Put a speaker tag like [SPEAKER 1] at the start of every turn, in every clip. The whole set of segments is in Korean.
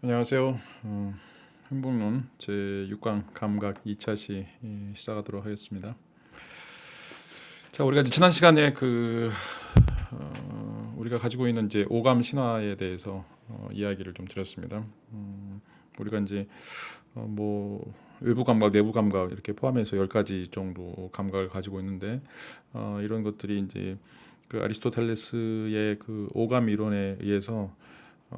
[SPEAKER 1] 안녕하세요. 행복론 제6강 감각 2차 시 시작하도록 하겠습니다. 자, 우리가 이제 지난 시간에 우리가 가지고 있는 이제 오감 신화에 대해서 이야기를 좀 드렸습니다. 우리가 이제 뭐 외부 감각, 내부 감각 이렇게 포함해서 10가지 정도 감각을 가지고 있는데 이런 것들이 이제 그 아리스토텔레스의 그 오감 이론에 의해서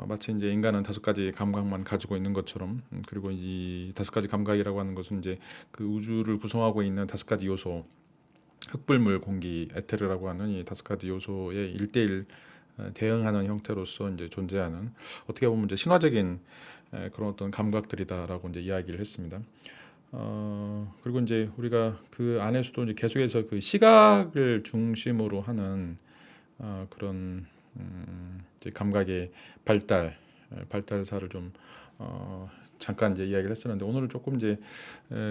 [SPEAKER 1] 마치 이제 인간은 5가지 감각만 가지고 있는 것처럼, 그리고 이 5가지 감각이라고 하는 것은 이제 그 우주를 구성하고 있는 5가지 요소, 흙불물 공기 에테르라고 하는 이 5가지 요소의 일대일 대응하는 형태로서 이제 존재하는, 어떻게 보면 이제 신화적인 그런 어떤 감각들이다라고 이제 이야기를 했습니다. 그리고 이제 우리가 그 안에서도 이제 계속해서 그 시각을 중심으로 하는 그런 이제 감각의 발달사를 좀 잠깐 이제 이야기를 했었는데, 오늘은 조금 이제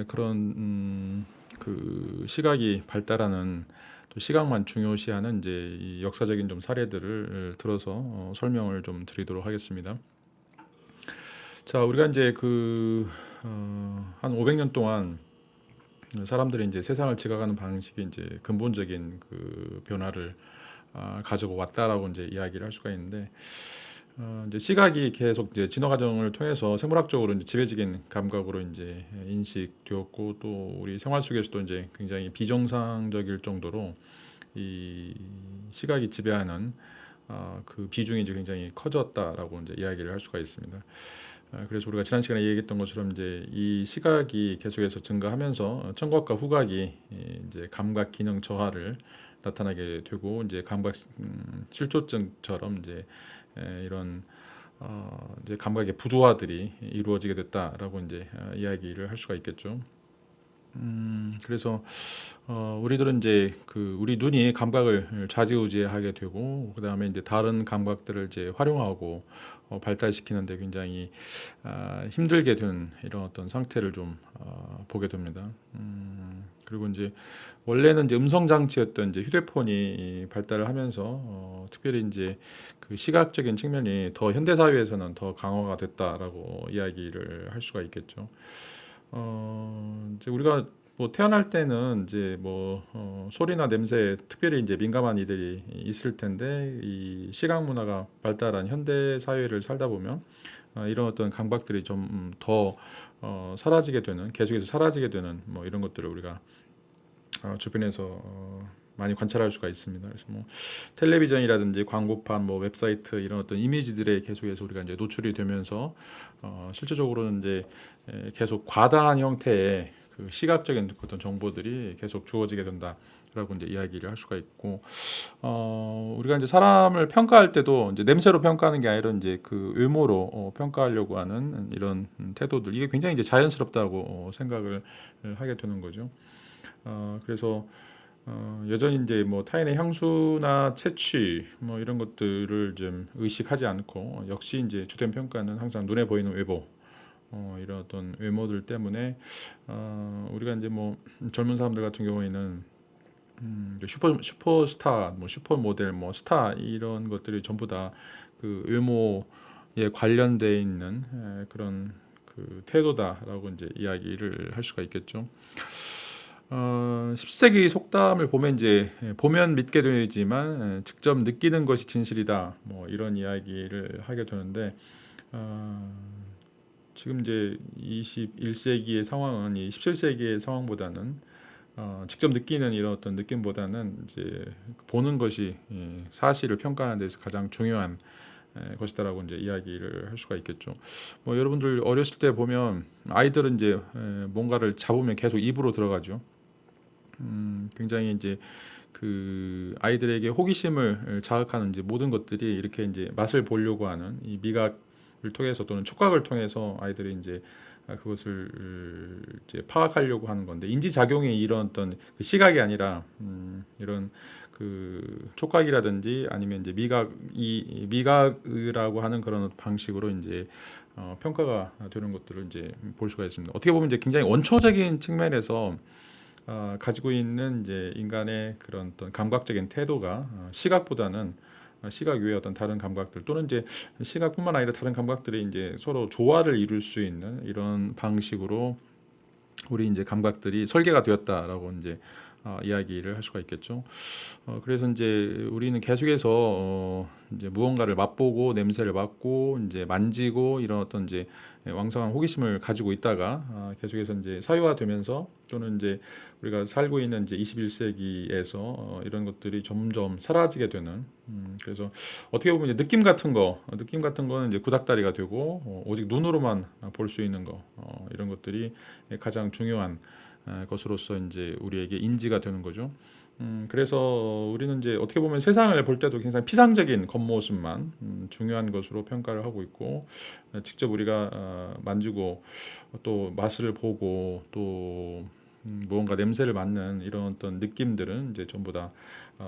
[SPEAKER 1] 그런 그 시각이 발달하는, 또 시각만 중요시하는 이제 이 역사적인 좀 사례들을 들어서 설명을 좀 드리도록 하겠습니다. 자, 우리가 이제 한 500년 동안 사람들이 이제 세상을 지각하는 방식이 이제 근본적인 그 변화를 가지고 왔다라고 이제 이야기를 할 수가 있는데, 이제 시각이 계속 이제 진화 과정을 통해서 생물학적으로 이제 지배적인 감각으로 이제 인식되었고, 또 우리 생활 속에서도 이제 굉장히 비정상적일 정도로 이 시각이 지배하는 그 비중이 이제 굉장히 커졌다라고 이제 이야기를 할 수가 있습니다. 그래서 우리가 지난 시간에 얘기했던 것처럼 이제 이 시각이 계속해서 증가하면서 청각과 후각이 이제 감각 기능 저하를 나타나게 되고, 이제 감각 실조증처럼 이제 이런 이제 감각의 부조화들이 이루어지게 됐다라고 이제 이야기를 할 수가 있겠죠. 그래서 우리들은 이제 우리 눈이 감각을 좌지우지하게 되고, 그 다음에 이제 다른 감각들을 이제 활용하고 발달시키는데 굉장히 힘들게 되는 이런 어떤 상태를 좀 보게 됩니다. 그리고 이제 원래는 이제 음성 장치였던 이제 휴대폰이 발달을 하면서 특별히 이제 그 시각적인 측면이 더 현대 사회에서는 더 강화가 됐다라고 이야기를 할 수가 있겠죠. 이제 우리가 뭐 태어날 때는 이제 뭐 소리나 냄새에 특별히 이제 민감한 이들이 있을 텐데, 이 시각 문화가 발달한 현대 사회를 살다 보면 이런 어떤 감각들이 좀 더 사라지게 되는, 계속해서 사라지게 되는 뭐 이런 것들을 우리가 주변에서 많이 관찰할 수가 있습니다. 그래서 뭐 텔레비전이라든지 광고판, 뭐 웹사이트, 이런 어떤 이미지들에 계속해서 우리가 이제 노출이 되면서 실제적으로는 이제 계속 과다한 형태의 그 시각적인 어떤 정보들이 계속 주어지게 된다라고 이제 이야기를 할 수가 있고, 우리가 이제 사람을 평가할 때도 이제 냄새로 평가하는 게 아니라 이제 그 외모로 평가하려고 하는 이런 태도들, 이게 굉장히 이제 자연스럽다고 생각을 하게 되는 거죠. 그래서 여전히 이제 뭐 타인의 향수나 채취 뭐 이런 것들을 좀 의식하지 않고, 역시 이제 주된 평가는 항상 눈에 보이는 외모, 이런 어떤 외모들 때문에 우리가 이제 뭐 젊은 사람들 같은 경우에는 슈퍼스타, 뭐 슈퍼모델, 뭐 스타, 이런 것들이 전부 다 그 외모에 관련돼 있는 그런 그 태도다라고 이제 이야기를 할 수가 있겠죠. 10세기 속담을 보면 이제 보면 믿게 되지만 직접 느끼는 것이 진실이다, 뭐 이런 이야기를 하게 되는데, 어, 지금 이제 21세기의 상황은 이 17세기의 상황보다는 직접 느끼는 이런 어떤 느낌보다는 이제 보는 것이 사실을 평가하는 데서 가장 중요한 것이다라고 이제 이야기를 할 수가 있겠죠. 뭐 여러분들 어렸을 때 보면 아이들은 이제 뭔가를 잡으면 계속 입으로 들어가죠. 굉장히 이제 그 아이들에게 호기심을 자극하는 이제 모든 것들이 이렇게 이제 맛을 보려고 하는 이 미각을 통해서, 또는 촉각을 통해서 아이들이 이제 그것을 이제 파악하려고 하는 건데, 인지 작용이 이런 어떤 그 시각이 아니라 이런 그 촉각이라든지 아니면 이제 미각이라고 하는 그런 방식으로 이제 평가가 되는 것들을 이제 볼 수가 있습니다. 어떻게 보면 이제 굉장히 원초적인 측면에서 가지고 있는 이제 인간의 그런 어떤 감각적인 태도가 시각보다는 시각 외의 어떤 다른 감각들 또는 이제 시각뿐만 아니라 다른 감각들이 이제 서로 조화를 이룰 수 있는 이런 방식으로 우리 이제 감각들이 설계가 되었다라고 이제 이야기를 할 수가 있겠죠. 그래서 이제 우리는 계속해서 이제 무언가를 맛보고 냄새를 맡고 이제 만지고 이런 어떤 이제 왕성한 호기심을 가지고 있다가 계속해서 이제 사회화되면서 또는 이제 우리가 살고 있는 이제 21세기에서 이런 것들이 점점 사라지게 되는 그래서 어떻게 보면 이제 느낌 같은 거는 이제 구닥다리가 되고 오직 눈으로만 볼 수 있는 거 이런 것들이 가장 중요한 것으로서 이제 우리에게 인지가 되는 거죠. 그래서 우리는 이제 어떻게 보면 세상을 볼 때도 굉장히 피상적인 겉모습만 중요한 것으로 평가를 하고 있고 직접 우리가 만지고 또 맛을 보고 또 무언가 냄새를 맡는 이런 어떤 느낌들은 이제 전부 다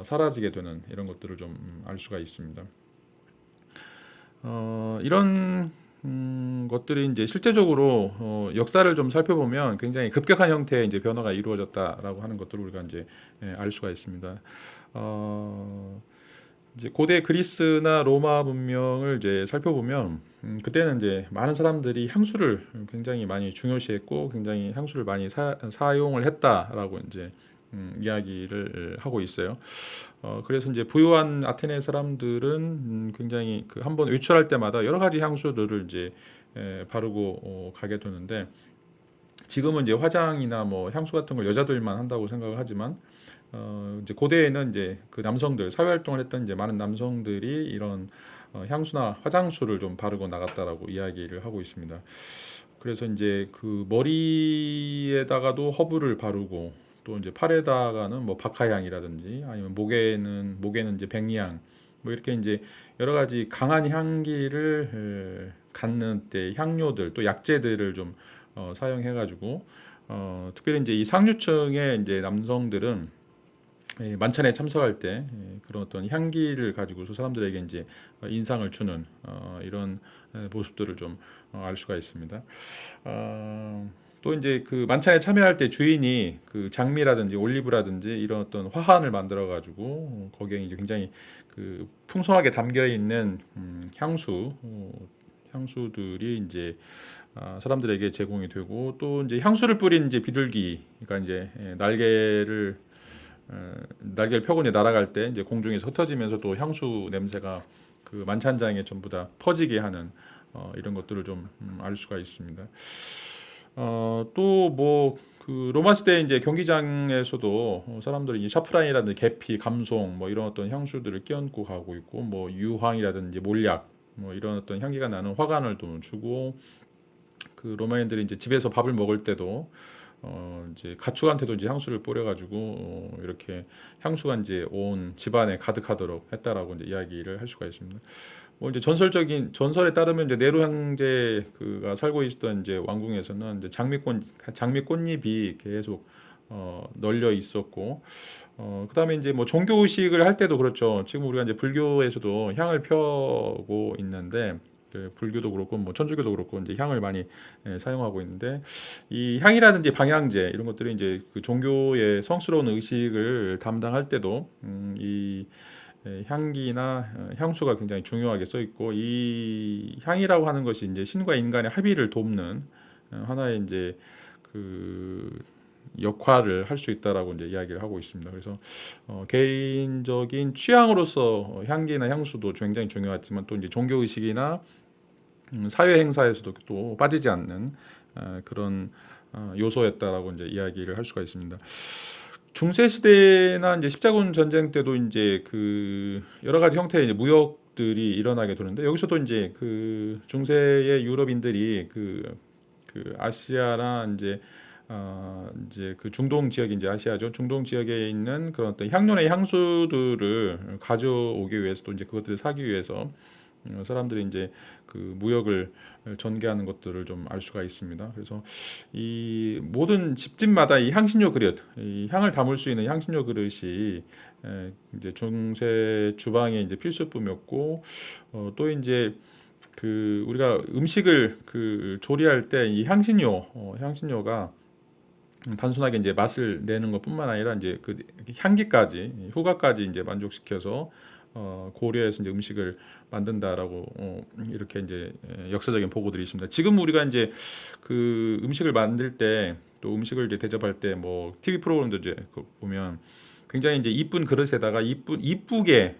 [SPEAKER 1] 사라지게 되는 이런 것들을 좀 알 수가 있습니다. 이런 것들이 이제 실제적으로 역사를 좀 살펴보면 굉장히 급격한 형태의 이제 변화가 이루어졌다라고 하는 것들을 우리가 이제 알 수가 있습니다. 어, 이제 고대 그리스나 로마 문명을 이제 살펴보면 그때는 이제 많은 사람들이 향수를 굉장히 많이 중요시했고 굉장히 향수를 많이 사용을 했다라고 이제 이야기를 하고 있어요. 그래서 이제 부유한 아테네 사람들은 굉장히 그 한번 외출할 때마다 여러 가지 향수들을 이제 바르고 가게 되는데 지금은 이제 화장이나 뭐 향수 같은 걸 여자들만 한다고 생각을 하지만 이제 고대에는 이제 그 남성들 사회 활동을 했던 이제 많은 남성들이 이런 향수나 화장수를 좀 바르고 나갔다라고 이야기를 하고 있습니다. 그래서 이제 그 머리에다가도 허브를 바르고 또 이제 팔에다가는 뭐 박하향이라든지 아니면 목에는 이제 백리향 뭐 이렇게 이제 여러 가지 강한 향기를 갖는 때 향료들 또 약재들을 좀 사용해가지고 특별히 이제 이 상류층의 이제 남성들은 만찬에 참석할 때 그런 어떤 향기를 가지고서 사람들에게 이제 인상을 주는 이런 모습들을 좀 알 수가 있습니다. 또 이제 그 만찬에 참여할 때 주인이 그 장미라든지 올리브라든지 이런 어떤 화환을 만들어 가지고 거기에 이제 굉장히 그 풍성하게 담겨 있는 향수들이 이제 사람들에게 제공이 되고 또 이제 향수를 뿌린 이제 비둘기 그러니까 이제 날개를 펴고 이제 날아갈 때 이제 공중에서 흩어지면서 또 향수 냄새가 그 만찬장에 전부 다 퍼지게 하는 이런 것들을 좀 알 수가 있습니다. 또 뭐 그 로마 시대 이제 경기장에서도 사람들이 샤프란이라든지 계피, 감송 뭐 이런 어떤 향수들을 끼얹고 가고 있고 뭐 유황이라든지 몰약 뭐 이런 어떤 향기가 나는 화관을 또 주고 그 로마인들이 이제 집에서 밥을 먹을 때도 이제 가축한테도 이제 향수를 뿌려가지고 이렇게 향수가 이제 온 집안에 가득하도록 했다라고 이제 이야기를 할 수가 있습니다. 뭐 이제 전설적인 전설에 따르면 이제 네로 형제가 살고 있었던 이제 왕궁에서는 이제 장미꽃잎이 계속 널려 있었고 그다음에 이제 뭐 종교 의식을 할 때도 그렇죠. 지금 우리가 이제 불교에서도 향을 펴고 있는데 그 불교도 그렇고 뭐 천주교도 그렇고 이제 향을 많이 사용하고 있는데 이 향이라든지 방향제 이런 것들이 이제 그 종교의 성스러운 의식을 담당할 때도 이 향기나 향수가 굉장히 중요하게 써 있고 이 향이라고 하는 것이 이제 신과 인간의 합의를 돕는 하나의 이제 그 역할을 할 수 있다라고 이제 이야기를 하고 있습니다. 그래서 개인적인 취향으로서 향기나 향수도 굉장히 중요하지만 또 이제 종교 의식이나 사회 행사에서도 또 빠지지 않는 그런 요소였다라고 이제 이야기를 할 수가 있습니다. 중세 시대나 이제 십자군 전쟁 때도 이제 그 여러 가지 형태의 이제 무역들이 일어나게 되는데 여기서도 이제 그 중세의 유럽인들이 그 아시아나 이제 그 중동 지역이 이제 아시아죠. 중동 지역에 있는 그런 어떤 향료나 향수들을 가져오기 위해서 또 이제 그것들을 사기 위해서 사람들이 이제 그 무역을 전개하는 것들을 좀 알 수가 있습니다. 그래서 이 모든 집집마다 이 향신료 그릇, 이 향을 담을 수 있는 향신료 그릇이 이제 중세 주방에 이제 필수품이었고 또 이제 그 우리가 음식을 그 조리할 때 이 향신료가 단순하게 이제 맛을 내는 것뿐만 아니라 이제 그 향기까지 후각까지 이제 만족시켜서 고려해서 이제 음식을 만든다라고 이렇게 이제 역사적인 보고들이 있습니다. 지금 우리가 이제 그 음식을 만들 때 또 음식을 이제 대접할 때 뭐 TV 프로그램도 이제 보면 굉장히 이제 이쁜 그릇에다가 이쁘게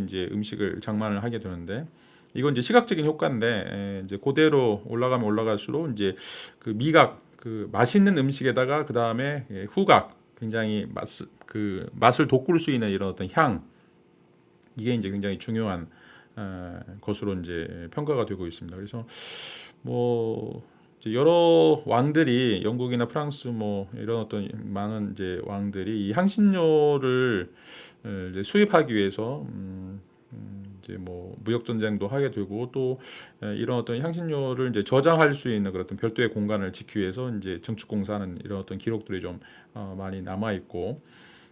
[SPEAKER 1] 이제 음식을 장만을 하게 되는데 이건 이제 시각적인 효과인데 이제 그대로 올라가면 올라갈수록 이제 그 미각 그 맛있는 음식에다가 그 다음에 후각 굉장히 맛을 돋굴 수 있는 이런 어떤 향 이게 이제 굉장히 중요한 것으로 이제 평가가 되고 있습니다. 그래서 뭐 이제 여러 왕들이 영국이나 프랑스 뭐 이런 어떤 많은 이제 왕들이 이 향신료를 이제 수입하기 위해서 이제 뭐 무역 전쟁도 하게 되고 또 이런 어떤 향신료를 이제 저장할 수 있는 그런 어떤 별도의 공간을 짓기 위해서 이제 증축공사하는 이런 어떤 기록들이 좀 많이 남아 있고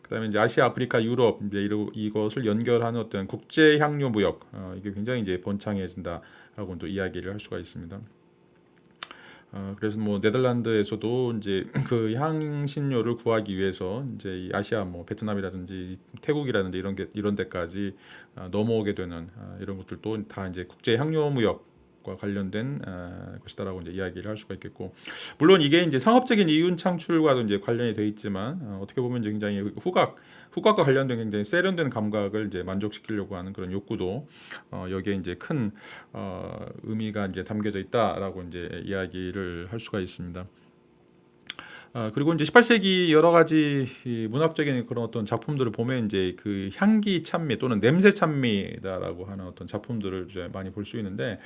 [SPEAKER 1] 그다음에 이제 아시아, 아프리카, 유럽 이제 이것을 연결하는 어떤 국제 향료 무역 이게 굉장히 이제 번창해진다라고 또 이야기를 할 수가 있습니다. 그래서 뭐 네덜란드에서도 이제 그 향신료를 구하기 위해서 이제 이 아시아 뭐 베트남이라든지 태국이라든지 이런 데까지 넘어오게 되는 이런 것들도 다 이제 국제 향료 무역과 관련된 것이다라고 이제 이야기를 할 수가 있겠고 물론 이게 이제 상업적인 이윤 창출과도 이제 관련이 돼 있지만 어떻게 보면 이제 굉장히 후각과 관련된 굉장히 세련된 감각을 이제 만족시키려고 하는 그런 욕구도 여기에 이제 큰 의미가 이제 담겨져 있다라고 이제 이야기를 할 수가 있습니다. 그리고 이제 18세기 여러 가지 이 문학적인 그런 어떤 작품들을 보면 이제 그 향기 찬미 또는 냄새 찬미다라고 하는 어떤 작품들을 이제 많이 볼 수 있는데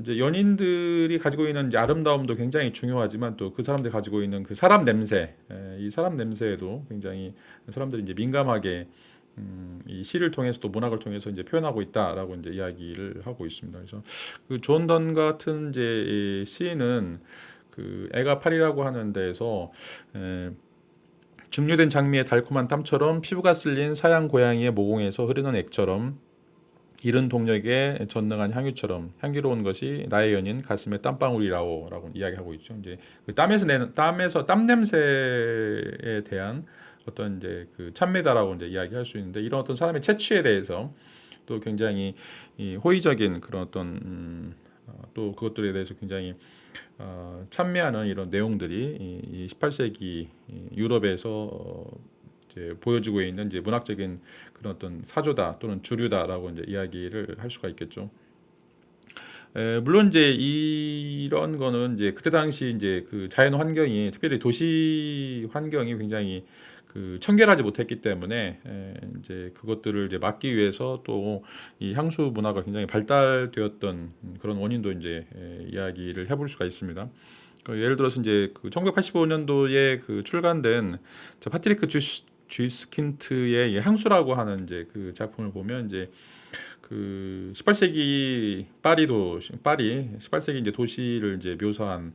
[SPEAKER 1] 이제 연인들이 가지고 있는 이제 아름다움도 굉장히 중요하지만 또 그 사람들이 가지고 있는 그 사람 냄새, 이 사람 냄새에도 굉장히 사람들이 이제 민감하게 이 시를 통해서 또 문학을 통해서 이제 표현하고 있다라고 이제 이야기를 하고 있습니다. 그래서 그 존 던 같은 이제 이 시인은 그 애가 팔이라고 하는 데에서 증류된 장미의 달콤한 땀처럼 피부가 쓸린 사양 고양이의 모공에서 흐르는 액처럼 이른 동력에 전능한 향유처럼 향기로운 것이 나의 연인 가슴의 땀방울이라오라고 이야기하고 있죠. 이제 그 땀에서 땀 냄새에 대한 어떤 이제 그 찬미다라고 이제 이야기할 수 있는데 이런 어떤 사람의 채취에 대해서 또 굉장히 이 호의적인 그런 어떤 또 그것들에 대해서 굉장히 찬미하는 이런 내용들이 이 18세기 유럽에서 이제 보여지고 있는 이제 문학적인 그런 어떤 사조다 또는 주류다라고 이제 이야기를 할 수가 있겠죠. 물론 이제 이런 거는 이제 그때 당시 이제 그 자연 환경이 특별히 도시 환경이 굉장히 그 청결하지 못했기 때문에 이제 그것들을 이제 막기 위해서 또 이 향수 문화가 굉장히 발달되었던 그런 원인도 이제 이야기를 해볼 수가 있습니다. 예를 들어서 이제 그 1985년도에 그 출간된 파트리크 쥐스킨트의 향수라고 하는 이제 그 작품을 보면 이제 그 18세기 파리 18세기 이제 도시를 이제 묘사한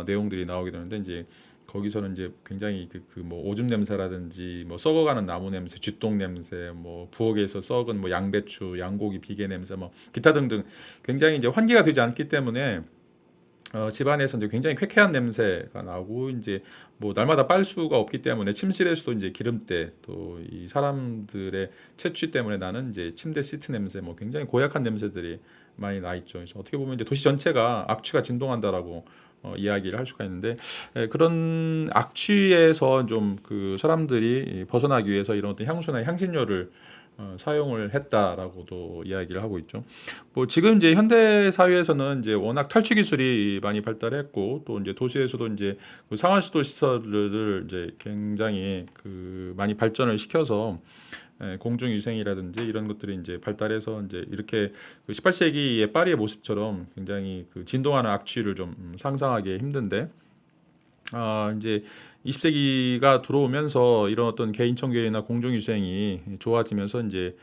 [SPEAKER 1] 내용들이 나오게 되는데 이제 거기서는 이제 굉장히 그 뭐 오줌 냄새라든지 뭐 썩어가는 나무 냄새, 쥐똥 냄새, 뭐 부엌에서 썩은 뭐 양배추, 양고기 비계 냄새, 뭐 기타 등등 굉장히 이제 환기가 되지 않기 때문에 집안에서 이제 굉장히 쾌쾌한 냄새가 나고 이제 뭐 날마다 빨 수가 없기 때문에 침실에서도 이제 기름때 또 이 사람들의 채취 때문에 나는 이제 침대 시트 냄새 뭐 굉장히 고약한 냄새들이 많이 나 있죠. 그래서 어떻게 보면 이제 도시 전체가 악취가 진동한다라고 이야기를 할 수가 있는데 그런 악취에서 좀 그 사람들이 벗어나기 위해서 이런 어떤 향수나 향신료를 사용을 했다라고도 이야기를 하고 있죠. 뭐 지금 이제 현대 사회에서는 이제 워낙 탈취 기술이 많이 발달했고 또 이제 도시에서도 이제 그 상하수도 시설을 이제 굉장히 그 많이 발전을 시켜서 공중위생이라든지 이런 것들이 이제 발달해서 이제 이렇게 그 18세기의 파리의 모습처럼 굉장히 그 진동하는 악취를 좀 상상하기 힘든데 이제 20세기가 들어오면서 이런 어떤 개인 청결이나 공중위생이 좋아지면서 이제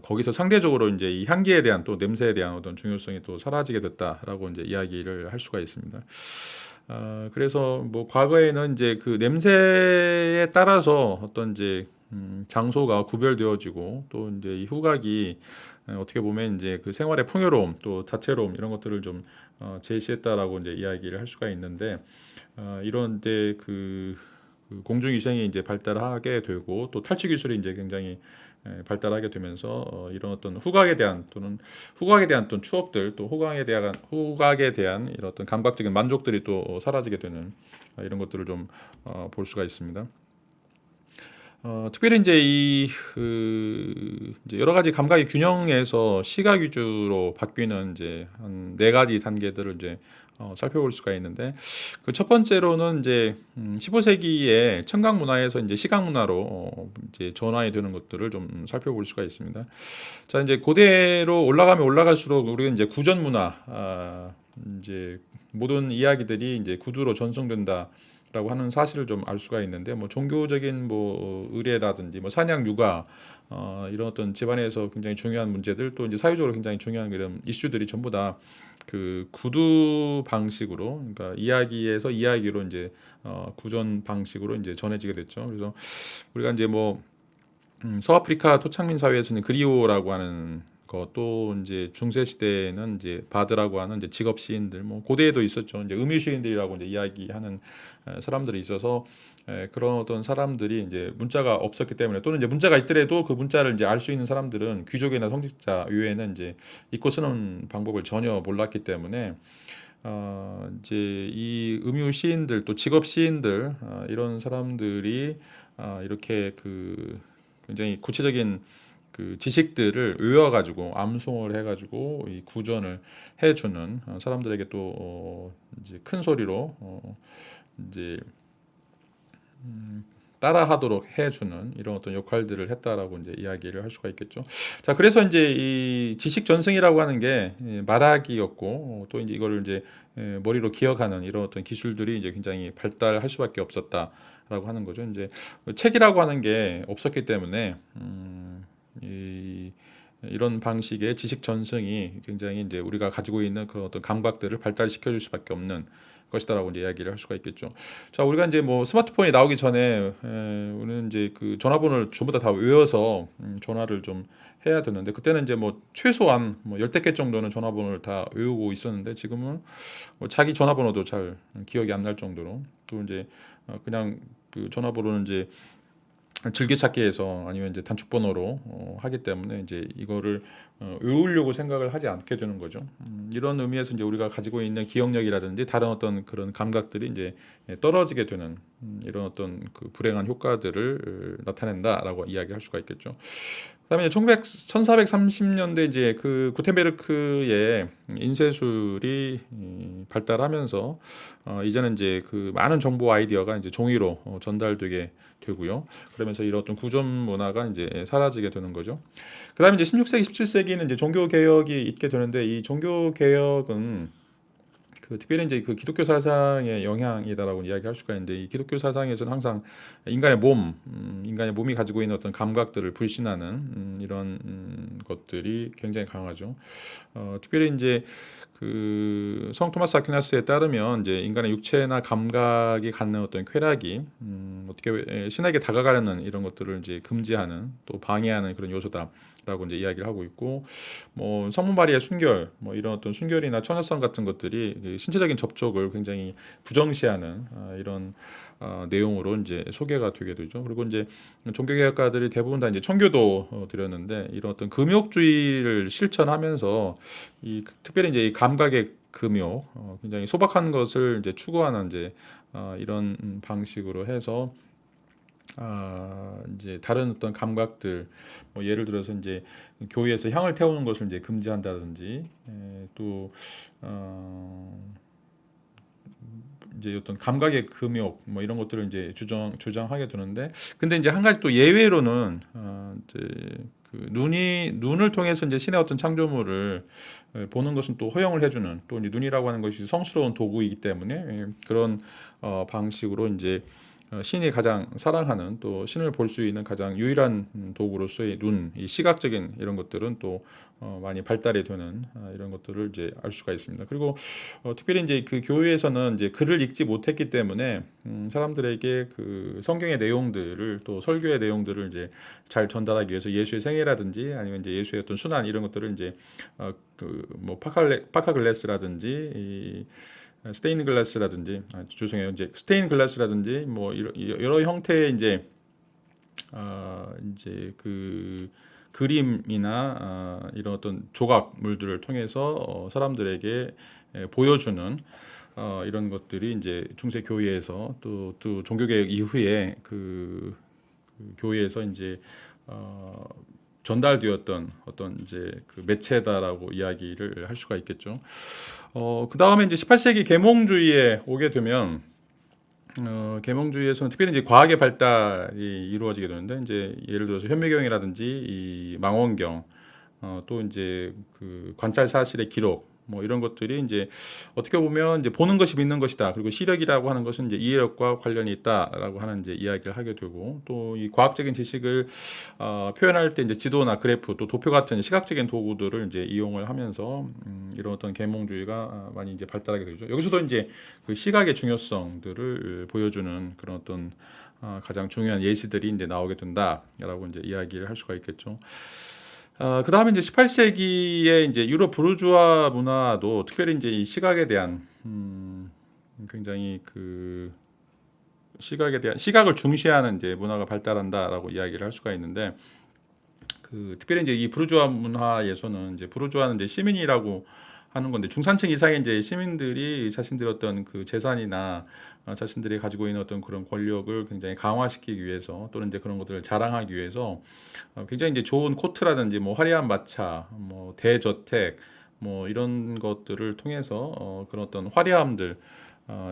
[SPEAKER 1] 거기서 상대적으로 이제 이 향기에 대한 또 냄새에 대한 어떤 중요성이 또 사라지게 됐다라고 이제 이야기를 할 수가 있습니다. 그래서 뭐 과거에는 이제 그 냄새에 따라서 어떤 이제 장소가 구별되어지고 또 이제 이 후각이 어떻게 보면 이제 그 생활의 풍요로움 또 다채로움 이런 것들을 좀 제시했다라고 이제 이야기를 할 수가 있는데 이런 데그 공중위생이 이제 발달하게 되고 또 탈취 기술이 이제 굉장히 발달하게 되면서 이런 어떤 후각에 대한 또는 후각에 대한 어떤 추억들 또 후각에 대한 이런 어떤 감각적인 만족들이 또 사라지게 되는 이런 것들을 좀 볼 수가 있습니다. 특별히 이제 이제 여러 가지 감각의 균형에서 시각 위주로 바뀌는 이제 한 네 가지 단계들을 이제 살펴볼 수가 있는데 그 첫 번째로는 이제 15세기의 청각 문화에서 이제 시각 문화로 이제 전환이 되는 것들을 좀 살펴볼 수가 있습니다. 자, 이제 고대로 올라가면 올라갈수록 우리가 이제 구전 문화, 이제 모든 이야기들이 이제 구두로 전송된다라고 하는 사실을 좀 알 수가 있는데, 뭐 종교적인 뭐 의례라든지 뭐 사냥 육아, 이런 어떤 집안에서 굉장히 중요한 문제들 또 이제 사회적으로 굉장히 중요한 이런 이슈들이 전부 다 그 구두 방식으로, 그러니까 이야기에서 이야기로 이제 구전 방식으로 이제 전해지게 됐죠. 그래서 우리가 이제 뭐 서아프리카 토착민 사회에서는 그리오라고 하는 것, 또 이제 중세 시대에는 이제 바드라고 하는 이제 직업 시인들, 뭐 고대에도 있었죠. 이제 음유 시인들이라고 이제 이야기하는 사람들이 있어서 그런 어떤 사람들이 이제 문자가 없었기 때문에, 또는 이제 문자가 있더라도 그 문자를 이제 알 수 있는 사람들은 귀족이나 성직자 외에는 이제 읽고 쓰는 방법을 전혀 몰랐기 때문에 이제 이 음유 시인들 또 직업 시인들, 이런 사람들이 이렇게 그 굉장히 구체적인 그 지식들을 외워가지고 암송을 해가지고 이 구전을 해주는 사람들에게 또 이제 큰 소리로 이제 따라하도록 해주는 이런 어떤 역할들을 했다라고 이제 이야기를 할 수가 있겠죠. 자, 그래서 이제 이 지식 전승이라고 하는 게 말하기였고, 또 이제 이거를 이제 머리로 기억하는 이런 어떤 기술들이 이제 굉장히 발달할 수밖에 없었다라고 하는 거죠. 이제 책이라고 하는 게 없었기 때문에 이런 방식의 지식 전승이 굉장히 이제 우리가 가지고 있는 그런 어떤 감각들을 발달시켜 줄 수밖에 없는 것이다라고 이제 이야기를 할 수가 있겠죠. 자, 우리가 이제 뭐 스마트폰이 나오기 전에 우리는 이제 그 전화번호를 전부 다 외워서 전화를 좀 해야 되는데, 그때는 이제 뭐 최소한 뭐 열댓 개 정도는 전화번호를 다 외우고 있었는데, 지금은 뭐 자기 전화번호도 잘 기억이 안 날 정도로, 또 이제 그냥 그 전화번호는 이제 즐겨찾기에서 아니면 이제 단축번호로 하기 때문에 이제 이거를 외우려고 생각을 하지 않게 되는 거죠. 이런 의미에서 이제 우리가 가지고 있는 기억력이라든지 다른 어떤 그런 감각들이 이제 떨어지게 되는 이런 어떤 그 불행한 효과들을 나타낸다라고 이야기할 수가 있겠죠. 그다음에 1430년대 이제 그 구텐베르크의 인쇄술이 발달하면서 이제는 이제 그 많은 정보 아이디어가 이제 종이로 전달되게 되고요. 그러면서 이런 어떤 구전 문화가 이제 사라지게 되는 거죠. 그다음에 이제 16세기, 17세기는 이제 종교 개혁이 있게 되는데, 이 종교 개혁은 그 특별히 이제 그 기독교 사상의 영향이다라고 이야기할 수가 있는데, 이 기독교 사상에서는 항상 인간의 몸이 가지고 있는 어떤 감각들을 불신하는 이런 것들이 굉장히 강하죠. 특별히 이제 그 성 토마스 아퀴나스에 따르면 이제 인간의 육체나 감각이 갖는 어떤 쾌락이 어떻게 신에게 다가가려는 이런 것들을 이제 금지하는 또 방해하는 그런 요소다라고 이제 이야기를 하고 있고, 뭐 성문 발휘의 순결, 뭐 이런 어떤 순결이나 처녀성 같은 것들이 그 신체적인 접촉을 굉장히 부정시하는 이런 내용으로 이제 소개가 되게 되죠. 그리고 이제 종교개혁가들이 대부분 다 이제 청교도 들였는데, 이런 어떤 금욕주의를 실천하면서 특별히 이제 이 감각의 금욕, 굉장히 소박한 것을 이제 추구하는 이제 이런 방식으로 해서 이제 다른 어떤 감각들, 뭐 예를 들어서 이제 교회에서 향을 태우는 것을 이제 금지한다든지, 또 이제 어떤 감각의 금욕 뭐 이런 것들을 이제 주장하게 되는데, 근데 이제 한 가지 또 예외로는 이제 그 눈을 통해서 이제 신의 어떤 창조물을 보는 것은 또 허용을 해주는, 또 이제 눈이라고 하는 것이 성스러운 도구이기 때문에 그런 방식으로 이제 신이 가장 사랑하는, 또 신을 볼 수 있는 가장 유일한 도구로서의 눈, 이 시각적인 이런 것들은 또 많이 발달이 되는 이런 것들을 이제 알 수가 있습니다. 그리고 특별히 이제 그 교회에서는 이제 글을 읽지 못했기 때문에 사람들에게 그 성경의 내용들을 또 설교의 내용들을 이제 잘 전달하기 위해서 예수의 생애라든지 아니면 이제 예수의 어떤 순환 이런 것들을 이제 그 뭐 파카글레스라든지 스테인 글라스라든지 죄송해요, 이제 스테인 글라스라든지 뭐 여러 형태의 이제 이제 그 그림이나 이런 어떤 조각물들을 통해서 사람들에게 보여주는 이런 것들이 이제 중세 교회에서 또 종교개혁 이후에 그 교회에서 이제 어, 전달되었던 어떤 이제 그 매체다라고 이야기를 할 수가 있겠죠. 그 다음에 이제 18세기 계몽주의에 오게 되면 계몽주의에서는 특별히 이제 과학의 발달이 이루어지게 되는데 이제 예를 들어서 현미경이라든지 이 망원경 또 이제 그 관찰 사실의 기록 뭐 이런 것들이 이제 어떻게 보면 이제 보는 것이 믿는 것이다. 그리고 시력이라고 하는 것은 이제 이해력과 관련이 있다라고 하는 이제 이야기를 하게 되고 또 이 과학적인 지식을 표현할 때 이제 지도나 그래프 또 도표 같은 시각적인 도구들을 이제 이용을 하면서 이런 어떤 계몽주의가 많이 이제 발달하게 되죠. 여기서도 이제 그 시각의 중요성들을 보여주는 그런 어떤 가장 중요한 예시들이 이제 나오게 된다라고 이제 이야기를 할 수가 있겠죠. 그 다음에 이제 18세기에 이제 유럽 부르주아 문화도 특별히 이제 이 시각에 대한 굉장히 그 시각에 대한 시각을 중시하는 이제 문화가 발달한다라고 이야기를 할 수가 있는데 그 특별히 이제 이 부르주아 문화에서는 이제 부르주아는 이제 시민이라고 하는 건데 중산층 이상의 이제 시민들이 자신들의 어떤 그 재산이나 자신들이 가지고 있는 어떤 그런 권력을 굉장히 강화시키기 위해서 또는 이제 그런 것들을 자랑하기 위해서 굉장히 이제 좋은 코트라든지 뭐 화려한 마차, 뭐 대저택, 뭐 이런 것들을 통해서 그런 어떤 화려함들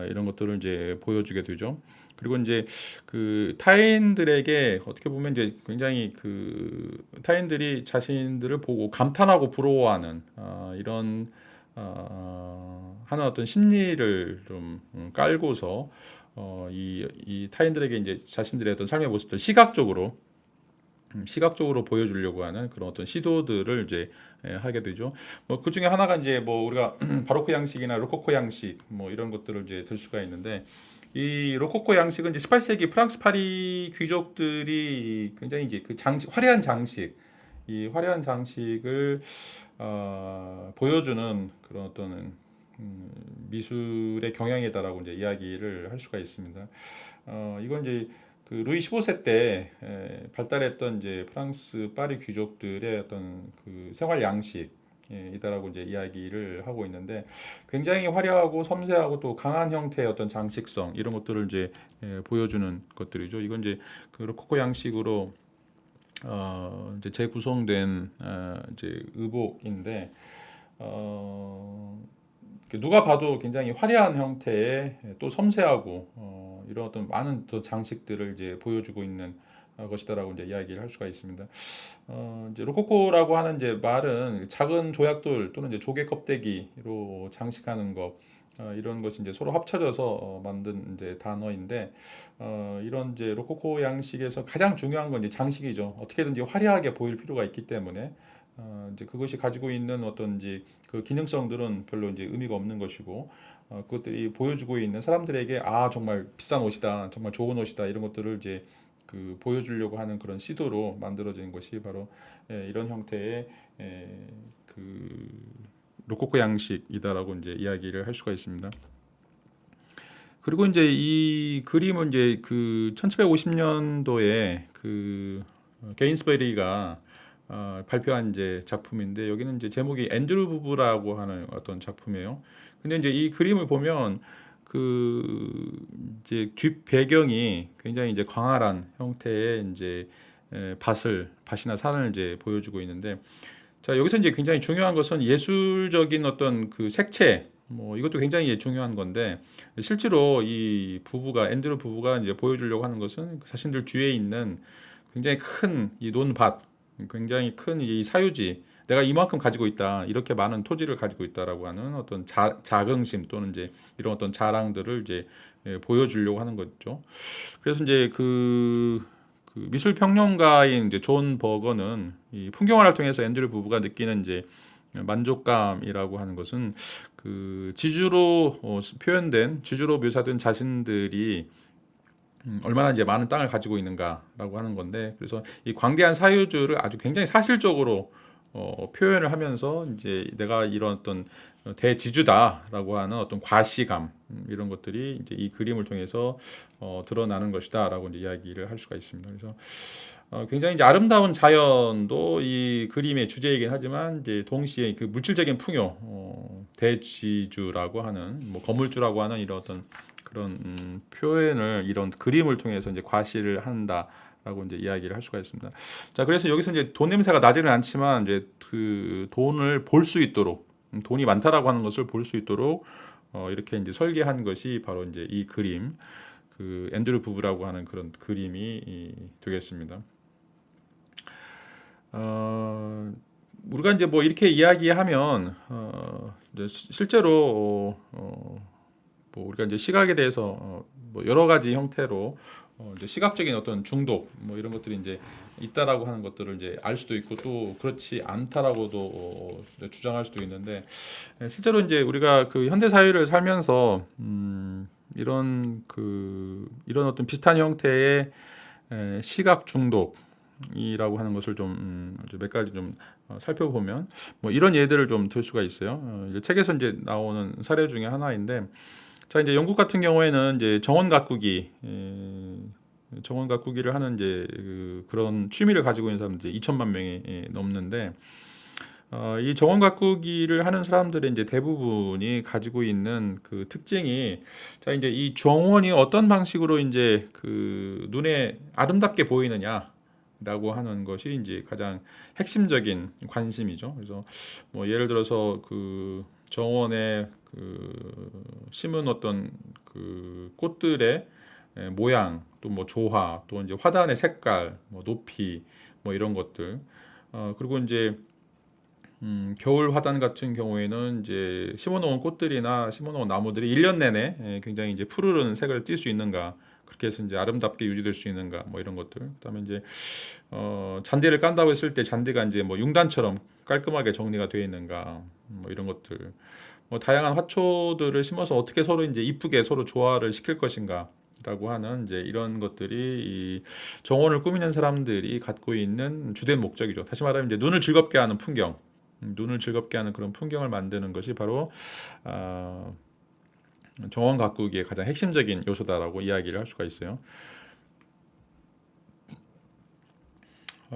[SPEAKER 1] 이런 것들을 이제 보여주게 되죠. 그리고 이제 그 타인들에게 어떻게 보면 이제 굉장히 그 타인들이 자신들을 보고 감탄하고 부러워하는 이런 하는 어떤 심리를 좀 깔고서 이 타인들에게 이제 자신들의 어떤 삶의 모습들 시각적으로 보여주려고 하는 그런 어떤 시도들을 이제 하게 되죠. 뭐 그 중에 하나가 이제 뭐 우리가 바로크 양식이나 로코코 양식 뭐 이런 것들을 이제 들 수가 있는데 이 로코코 양식은 이제 18세기 프랑스 파리 귀족들이 굉장히 이제 그 장식 이 화려한 장식을 보여주는 그런 어떤 미술의 경향이다라고 이제 이야기를 할 수가 있습니다. 이건 이제 그 루이 15세 때 발달했던 이제 프랑스 파리 귀족들의 어떤 그 생활 양식 이다라고 이제 이야기를 하고 있는데 굉장히 화려하고 섬세하고 또 강한 형태의 어떤 장식성 이런 것들을 이제 보여주는 것들이죠. 이건 이제 그 로코코 양식으로 이제 재구성된 이제 의복인데 누가 봐도 굉장히 화려한 형태의 또 섬세하고 이런 어떤 많은 또 장식들을 이제 보여주고 있는 것이다라고 이제 이야기를 할 수가 있습니다. 이제 로코코라고 하는 이제 말은 작은 조약돌 또는 이제 조개 껍데기로 장식하는 것 이런 것이 이제 서로 합쳐져서 만든 이제 단어인데 이런 이제 로코코 양식에서 가장 중요한 건 이제 장식이죠. 어떻게든지 화려하게 보일 필요가 있기 때문에 이제 그것이 가지고 있는 어떤 이제 그 기능성들은 별로 이제 의미가 없는 것이고 그것들이 보여주고 있는 사람들에게 정말 비싼 옷이다, 정말 좋은 옷이다 이런 것들을 이제 그 보여주려고 하는 그런 시도로 만들어진 것이 바로 이런 형태의 그 로코코 양식이다라고 이제 이야기를 할 수가 있습니다. 그리고 이제 이 그림은 이제 그 1750년도에 그 게인스버리가 발표한 이제 작품인데 여기는 이제 제목이 앤드루 부부라고 하는 어떤 작품이에요. 근데 이제 이 그림을 보면 그 이제 뒷 배경이 굉장히 이제 광활한 형태의 이제 밭이나 산을 이제 보여주고 있는데 자 여기서 이제 굉장히 중요한 것은 예술적인 어떤 그 색채 뭐 이것도 굉장히 중요한 건데 실제로 이 부부가 앤드루 부부가 이제 보여주려고 하는 것은 자신들 뒤에 있는 굉장히 큰 이 논밭 굉장히 큰 이 사유지 내가 이만큼 가지고 있다 이렇게 많은 토지를 가지고 있다라고 하는 어떤 자긍심 또는 이제 이런 어떤 자랑들을 이제 보여주려고 하는 거죠. 그래서 이제 그 미술 평론가인 이제 존 버거는 이 풍경화를 통해서 앤드류 부부가 느끼는 이제 만족감이라고 하는 것은 그 지주로 묘사된 자신들이 얼마나 이제 많은 땅을 가지고 있는가라고 하는 건데 그래서 이 광대한 사유주를 아주 굉장히 사실적으로 표현을 하면서 이제 내가 이런 어떤 대지주다라고 하는 어떤 과시감 이런 것들이 이제 이 그림을 통해서 드러나는 것이다라고 이제 이야기를 할 수가 있습니다. 그래서 굉장히 이제 아름다운 자연도 이 그림의 주제이긴 하지만 이제 동시에 그 물질적인 풍요, 대지주라고 하는 뭐 건물주라고 하는 이런 어떤 그런 표현을 이런 그림을 통해서 이제 과시를 한다라고 이제 이야기를 할 수가 있습니다. 자, 그래서 여기서 이제 돈 냄새가 나지는 않지만 이제 그 돈을 볼 수 있도록 돈이 많다라고 하는 것을 볼 수 있도록 이렇게 이제 설계한 것이 바로 이제 이 그림, 그 앤드류 부부라고 하는 그런 그림이 되겠습니다. 우리가 이제 뭐 이렇게 이야기하면 이제 실제로 뭐 우리가 이제 시각에 대해서 뭐 여러 가지 형태로 이제 시각적인 어떤 중독 뭐 이런 것들이 이제 있다라고 하는 것들을 이제 알 수도 있고 또 그렇지 않다라고도 주장할 수도 있는데 실제로 이제 우리가 그 현대 사회를 살면서 이런 어떤 비슷한 형태의 시각 중독이라고 하는 것을 좀 몇 가지 좀 살펴보면 뭐 이런 예들을 좀 들 수가 있어요. 이제 책에서 이제 나오는 사례 중에 하나인데, 자 이제 영국 같은 경우에는 이제 정원 가꾸기를 하는 이제 그런 취미를 가지고 있는 사람들이 2천만 명이 넘는데, 이 정원 가꾸기를 하는 사람들의 이제 대부분이 가지고 있는 그 특징이, 자 이제 이 정원이 어떤 방식으로 이제 그 눈에 아름답게 보이느냐라고 하는 것이 이제 가장 핵심적인 관심이죠. 그래서 뭐 예를 들어서 그 정원에 그 심은 어떤 그 꽃들의 모양, 또 뭐 조화, 또 이제 화단의 색깔, 뭐 높이, 뭐 이런 것들. 그리고 이제 겨울 화단 같은 경우에는 이제 심어놓은 꽃들이나 심어놓은 나무들이 1년 내내 굉장히 이제 푸르른 색을 띌 수 있는가, 그렇게 해서 이제 아름답게 유지될 수 있는가, 뭐 이런 것들. 그다음에 이제 잔디를 깐다고 했을 때 잔디가 이제 뭐 융단처럼 깔끔하게 정리가 되어 있는가, 뭐 이런 것들. 뭐 다양한 화초들을 심어서 어떻게 서로 이제 이쁘게 서로 조화를 시킬 것인가. 라고 하는 이제 이런 것들이 이 정원을 꾸미는 사람들이 갖고 있는 주된 목적이죠. 다시 말하면 이제 눈을 즐겁게 하는 풍경, 눈을 즐겁게 하는 그런 풍경을 만드는 것이 바로 정원 가꾸기의 가장 핵심적인 요소다라고 이야기를 할 수가 있어요.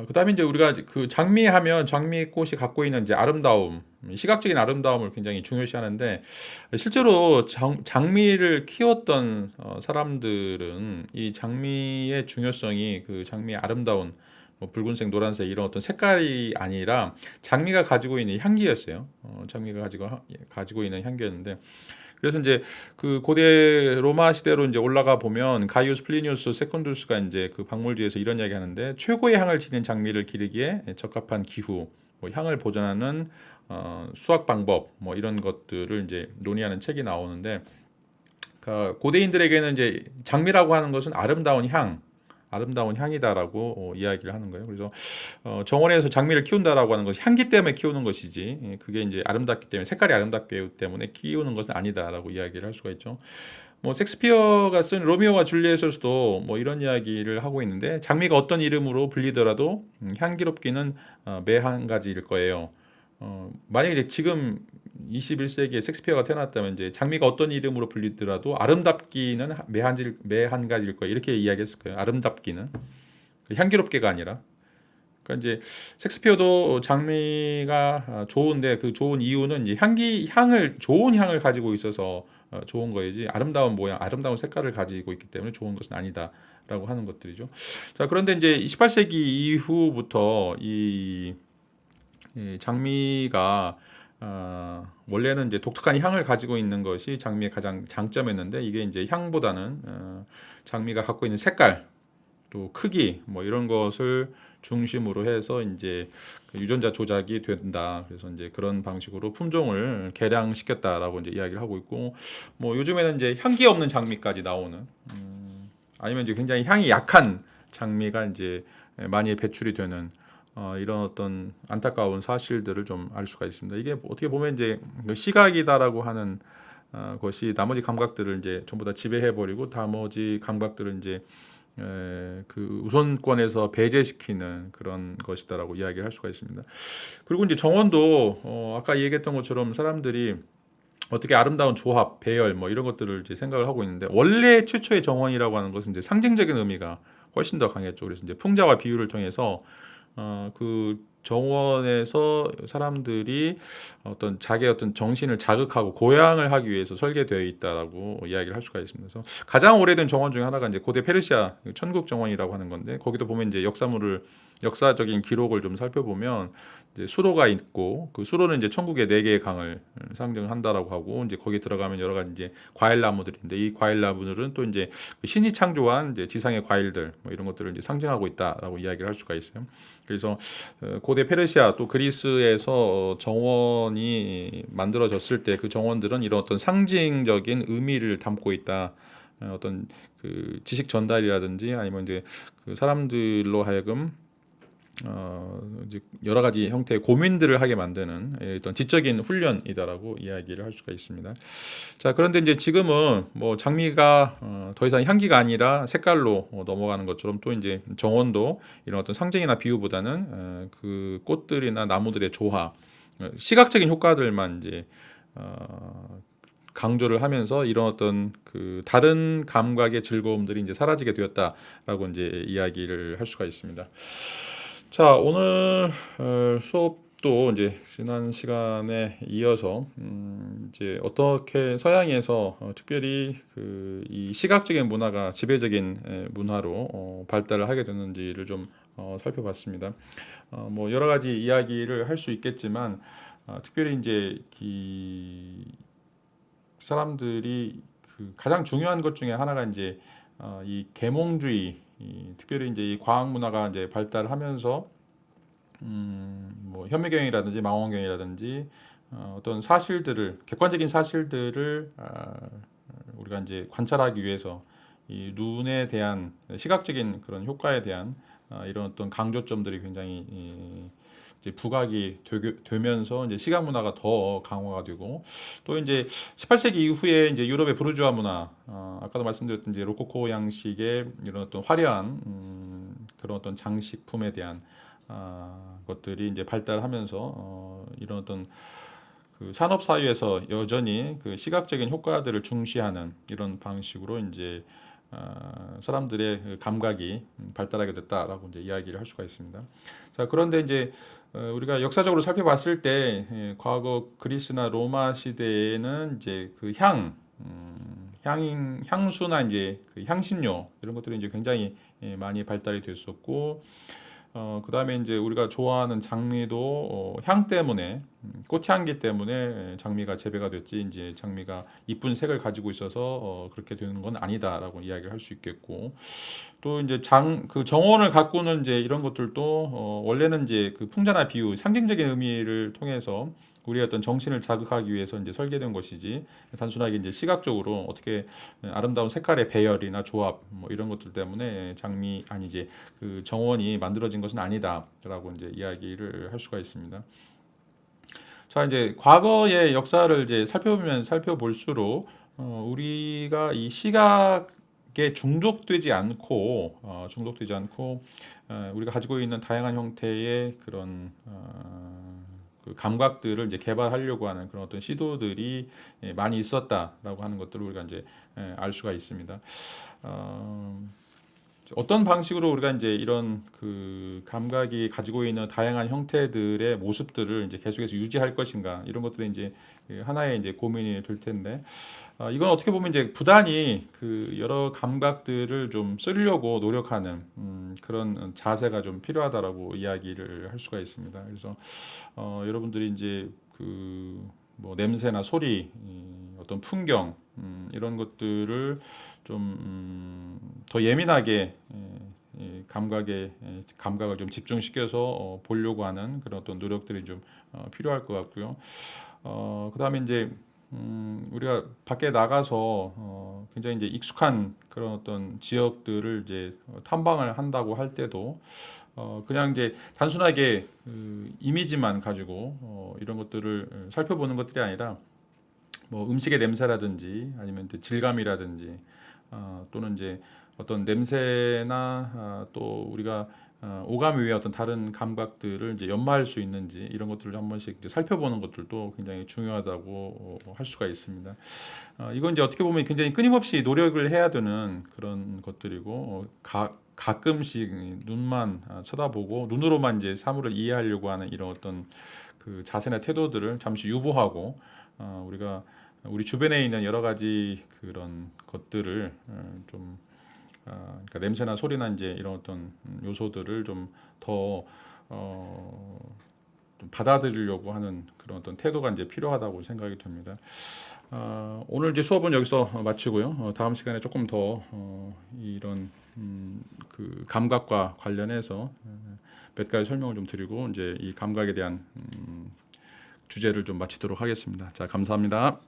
[SPEAKER 1] 그다음에 이제 우리가 그 장미하면 장미꽃이 갖고 있는 이제 아름다움, 시각적인 아름다움을 굉장히 중요시하는데, 실제로 장미를 키웠던 사람들은 이 장미의 중요성이 그 장미의 아름다운 뭐 붉은색, 노란색 이런 어떤 색깔이 아니라 장미가 가지고 있는 향기였어요. 장미가 가지고 있는 향기였는데, 그래서 이제 그 고대 로마 시대로 이제 올라가 보면 가이우스 플리니우스 세컨두스가 이제 그 박물지에서 이런 이야기 하는데, 최고의 향을 지닌 장미를 기르기에 적합한 기후, 뭐 향을 보존하는 수학 방법, 뭐 이런 것들을 이제 논의하는 책이 나오는데, 그러니까 고대인들에게는 이제 장미라고 하는 것은 아름다운 향이다라고 이야기를 하는 거예요. 그래서 정원에서 장미를 키운다라고 하는 것이 향기 때문에 키우는 것이지, 그게 이제 아름답기 때문에, 색깔이 아름답기 때문에 키우는 것은 아니다라고 이야기를 할 수가 있죠. 뭐 섹스피어가 쓴 로미오와 줄리엣에서도 뭐 이런 이야기를 하고 있는데, 장미가 어떤 이름으로 불리더라도 향기롭기는 매 한 가지일 거예요. 만약에 지금 21세기에 섹스피어가 태어났다면 이제 장미가 어떤 이름으로 불리더라도 아름답기는 매 한 가지일 거예요. 이렇게 이야기했을 거예요. 아름답기는 향기롭게가 아니라. 그러니까 이제 섹스피어도 장미가 좋은데 그 좋은 이유는 이제 좋은 향을 가지고 있어서 좋은 거이지, 아름다운 모양, 아름다운 색깔을 가지고 있기 때문에 좋은 것은 아니다라고 하는 것들이죠. 자, 그런데 이제 18세기 이후부터 이 장미가 원래는 이제 독특한 향을 가지고 있는 것이 장미의 가장 장점이었는데, 이게 이제 향보다는 장미가 갖고 있는 색깔, 또 크기, 뭐 이런 것을 중심으로 해서 이제 그 유전자 조작이 된다. 그래서 이제 그런 방식으로 품종을 개량시켰다라고 이제 이야기를 하고 있고, 뭐 요즘에는 이제 향기 없는 장미까지 나오는, 아니면 이제 굉장히 향이 약한 장미가 이제 많이 배출이 되는 이런 어떤 안타까운 사실들을 좀 알 수가 있습니다. 이게 어떻게 보면 이제 시각이다라고 하는 것이 나머지 감각들을 이제 전부 다 지배해버리고, 나머지 감각들을 이제 그 우선권에서 배제시키는 그런 것이다라고 이야기를 할 수가 있습니다. 그리고 이제 정원도 아까 얘기했던 것처럼 사람들이 어떻게 아름다운 조합, 배열 뭐 이런 것들을 이제 생각을 하고 있는데 원래 최초의 정원이라고 하는 것은 이제 상징적인 의미가 훨씬 더 강했죠. 그래서 이제 풍자와 비유를 통해서 그 정원에서 사람들이 어떤 자기의 어떤 정신을 자극하고 고양을 하기 위해서 설계되어 있다라고 이야기를 할 수가 있습니다. 그래서 가장 오래된 정원 중에 하나가 이제 고대 페르시아 천국 정원이라고 하는 건데 거기도 보면 이제 역사적인 기록을 좀 살펴보면 이제 수로가 있고 그 수로는 이제 천국의 네 개의 강을 상징한다라고 하고 이제 거기 들어가면 여러 가지 이제 과일 나무들인데 이 과일 나무들은 또 이제 그 신이 창조한 이제 지상의 과일들 뭐 이런 것들을 이제 상징하고 있다라고 이야기를 할 수가 있어요. 그래서 고대 페르시아 또 그리스에서 정원이 만들어졌을 때 그 정원들은 이런 어떤 상징적인 의미를 담고 있다. 어떤 그 지식 전달이라든지 아니면 이제 그 사람들로 하여금 이제 여러 가지 형태의 고민들을 하게 만드는 어떤 지적인 훈련이다라고 이야기를 할 수가 있습니다. 자, 그런데 이제 지금은 뭐 장미가 더 이상 향기가 아니라 색깔로 넘어가는 것처럼 또 이제 정원도 이런 어떤 상징이나 비유보다는 그 꽃들이나 나무들의 조화, 시각적인 효과들만 이제 강조를 하면서 이런 어떤 그 다른 감각의 즐거움들이 이제 사라지게 되었다라고 이제 이야기를 할 수가 있습니다. 자, 오늘 수업도 이제 지난 시간에 이어서 이제 어떻게 서양에서 특별히 그 이 시각적인 문화가 지배적인 문화로 발달을 하게 됐는지를 좀 살펴봤습니다. 뭐 여러 가지 이야기를 할 수 있겠지만 특별히 이제 이 사람들이 그 가장 중요한 것 중에 하나가 이제 이 계몽주의, 특별히 이제 이 과학 문화가 이제 발달하면서 뭐 현미경이라든지 망원경이라든지 어떤 사실들을 객관적인 사실들을 우리가 이제 관찰하기 위해서 이 눈에 대한 시각적인 그런 효과에 대한 이런 어떤 강조점들이 굉장히 이제 부각이 되면서 이제 시각 문화가 더 강화가 되고 또 이제 18세기 이후에 이제 유럽의 부르주아 문화, 아까도 말씀드렸던 이제 로코코 양식의 이런 어떤 화려한 그런 어떤 장식품에 대한 것들이 이제 발달하면서 이런 어떤 그 산업 사회에서 여전히 그 시각적인 효과들을 중시하는 이런 방식으로 이제 사람들의 그 감각이 발달하게 됐다라고 이제 이야기를 할 수가 있습니다. 자, 그런데 이제 우리가 역사적으로 살펴봤을 때 과거 그리스나 로마 시대에는 이제 그 향수나 이제 그 향신료 이런 것들이 이제 굉장히 많이 발달이 됐었고 그다음에 이제 우리가 좋아하는 장미도 향 때문에 꽃향기 때문에 장미가 재배가 됐지 이제 장미가 이쁜 색을 가지고 있어서 그렇게 되는 건 아니다라고 이야기를 할 수 있겠고 또 이제 그 정원을 가꾸는 이제 이런 것들도 원래는 이제 그 풍자나 비유 상징적인 의미를 통해서 우리의 어떤 정신을 자극하기 위해서 이제 설계된 것이지 단순하게 이제 시각적으로 어떻게 아름다운 색깔의 배열이나 조합 뭐 이런 것들 때문에 장미 아니지 그 정원이 만들어진 것은 아니다라고 이제 이야기를 할 수가 있습니다. 자, 이제 과거의 역사를 이제 살펴볼수록 우리가 이 시각에 중독되지 않고 우리가 가지고 있는 다양한 형태의 그런 그 감각들을 이제 개발하려고 하는 그런 어떤 시도들이 많이 있었다라고 하는 것들을 우리가 이제 알 수가 있습니다. 어, 어떤 방식으로 우리가 이제 이런 그 감각이 가지고 있는 다양한 형태들의 모습들을 이제 계속해서 유지할 것인가 이런 것들이 이제 그 하나의 이제 고민이 될 텐데 이건 어떻게 보면 이제 부단히 그 여러 감각들을 좀 쓰려고 노력하는 그런 자세가 좀 필요하다라고 이야기를 할 수가 있습니다. 그래서 여러분들이 이제 그 뭐 냄새나 소리, 어떤 풍경 이런 것들을 좀 더 예민하게 감각을 좀 집중시켜서 보려고 하는 그런 어떤 노력들이 좀 필요할 것 같고요. 그다음에 이제 우리가 밖에 나가서 굉장히 이제 익숙한 그런 어떤 지역들을 이제 탐방을 한다고 할 때도 그냥 이제 단순하게 그 이미지만 가지고 이런 것들을 살펴보는 것들이 아니라 뭐 음식의 냄새라든지 아니면 이제 질감이라든지 또는 이제 어떤 냄새나 또 우리가 오감 외에 어떤 다른 감각들을 이제 연마할 수 있는지 이런 것들을 한 번씩 이제 살펴보는 것들도 굉장히 중요하다고 할 수가 있습니다. 이건 이제 어떻게 보면 굉장히 끊임없이 노력을 해야 되는 그런 것들이고 가끔씩 눈만 쳐다보고 눈으로만 이제 사물을 이해하려고 하는 이런 어떤 그 자세나 태도들을 잠시 유보하고 우리가 우리 주변에 있는 여러 가지 그런 것들을 좀 그러니까 냄새나 소리나 이제 이런 어떤 요소들을 좀더 좀 받아들이려고 하는 그런 어떤 태도가 이제 필요하다고 생각이 듭니다. 오늘 이제 수업은 여기서 마치고요. 다음 시간에 조금 더 이런 그 감각과 관련해서 몇 가지 설명을 좀 드리고 이제 이 감각에 대한 주제를 좀 마치도록 하겠습니다. 자, 감사합니다.